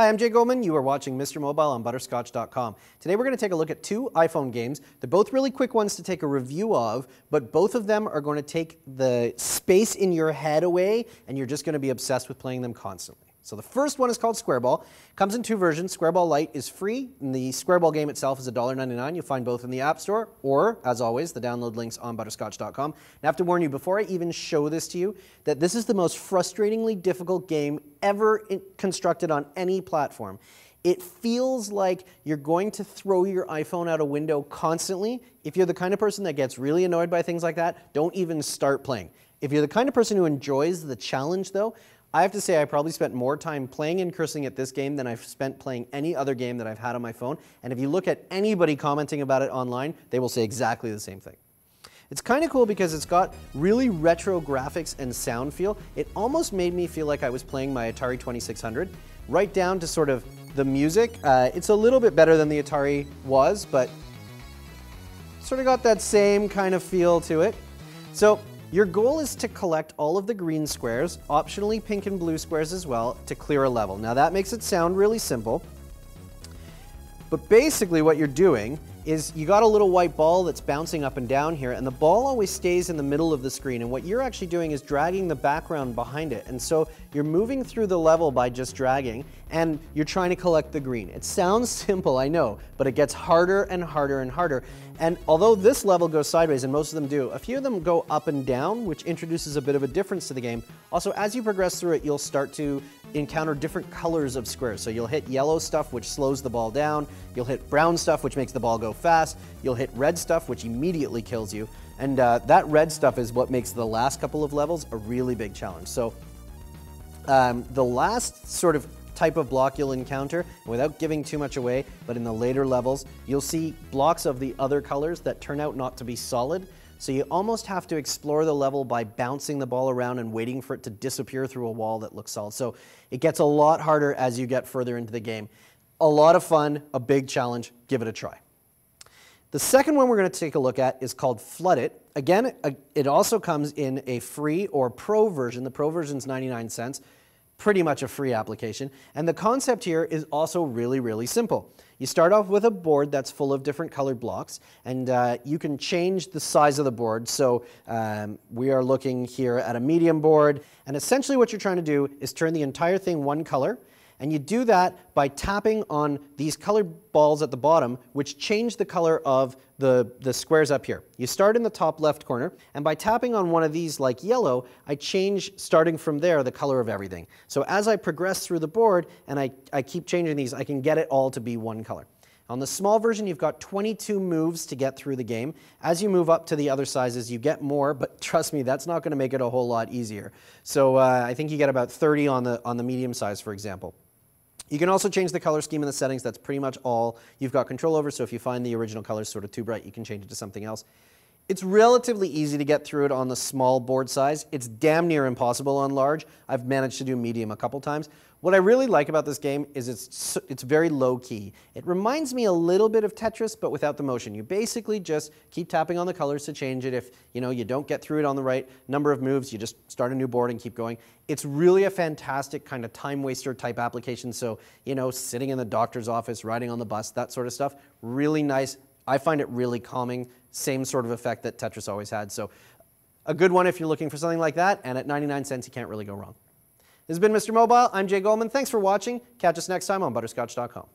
Hi, I'm Jay Goldman. You are watching Mr. Mobile on butterscotch.com. Today we're going to take a look at two iPhone games. They're both really quick ones to take a review of, but both of them are going to take the space in your head away, and you're just going to be obsessed with playing them constantly. So the first one is called Squareball. Comes in two versions. Squareball Lite is free, and the Squareball game itself is $1.99. You'll find both in the App Store, or, as always, the download links on butterscotch.com. I have to warn you, before I even show this to you, that this is the most frustratingly difficult game ever constructed on any platform. It feels like you're going to throw your iPhone out a window constantly. If you're the kind of person that gets really annoyed by things like that, don't even start playing. If you're the kind of person who enjoys the challenge, though, I have to say I probably spent more time playing and cursing at this game than I've spent playing any other game that I've had on my phone. And if you look at anybody commenting about it online, they will say exactly the same thing. It's kind of cool because it's got really retro graphics and sound feel. It almost made me feel like I was playing my Atari 2600, right down to sort of the music. It's a little bit better than the Atari was, but sort of got that same kind of feel to it. So your goal is to collect all of the green squares, optionally pink and blue squares as well, to clear a level. Now that makes it sound really simple, but basically what you're doing is you got a little white ball that's bouncing up and down here, and the ball always stays in the middle of the screen, and what you're actually doing is dragging the background behind it, and so you're moving through the level by just dragging, and you're trying to collect the green. It sounds simple, I know, but it gets harder and harder and harder, and although this level goes sideways, and most of them do, a few of them go up and down, which introduces a bit of a difference to the game. Also, as you progress through it, you'll start to encounter different colors of squares. So you'll hit yellow stuff, which slows the ball down. You'll hit brown stuff, which makes the ball go fast. You'll hit red stuff, which immediately kills you. And that red stuff is what makes the last couple of levels a really big challenge. So the last sort of type of block you'll encounter, without giving too much away, but in the later levels, you'll see blocks of the other colors that turn out not to be solid. So you almost have to explore the level by bouncing the ball around and waiting for it to disappear through a wall that looks solid. So it gets a lot harder as you get further into the game. A lot of fun, a big challenge, give it a try. The second one we're going to take a look at is called Flood It. Again, it also comes in a free or pro version. The pro version is 99 cents. Pretty much a free application. And the concept here is also really, really simple. You start off with a board that's full of different colored blocks, and you can change the size of the board. So we are looking here at a medium board, and essentially what you're trying to do is turn the entire thing one color, and you do that by tapping on these colored balls at the bottom, which change the color of the squares up here. You start in the top left corner, and by tapping on one of these like yellow, I change, starting from there, the color of everything. So as I progress through the board and I keep changing these, I can get it all to be one color. On the small version, you've got 22 moves to get through the game. As you move up to the other sizes, you get more, but trust me, that's not going to make it a whole lot easier. So I think you get about 30 on the medium size, for example. You can also change the color scheme in the settings. That's pretty much all you've got control over. So if you find the original colors sort of too bright, you can change it to something else. It's relatively easy to get through it on the small board size. It's damn near impossible on large. I've managed to do medium a couple times. What I really like about this game is it's very low key. It reminds me a little bit of Tetris, but without the motion. You basically just keep tapping on the colors to change it. If you don't get through it on the right number of moves, you just start a new board and keep going. It's really a fantastic kind of time waster type application. So, sitting in the doctor's office, riding on the bus, that sort of stuff, really nice. I find it really calming, same sort of effect that Tetris always had. So a good one if you're looking for something like that, and at 99 cents you can't really go wrong. This has been Mr. Mobile. I'm Jay Goldman. Thanks for watching. Catch us next time on butterscotch.com.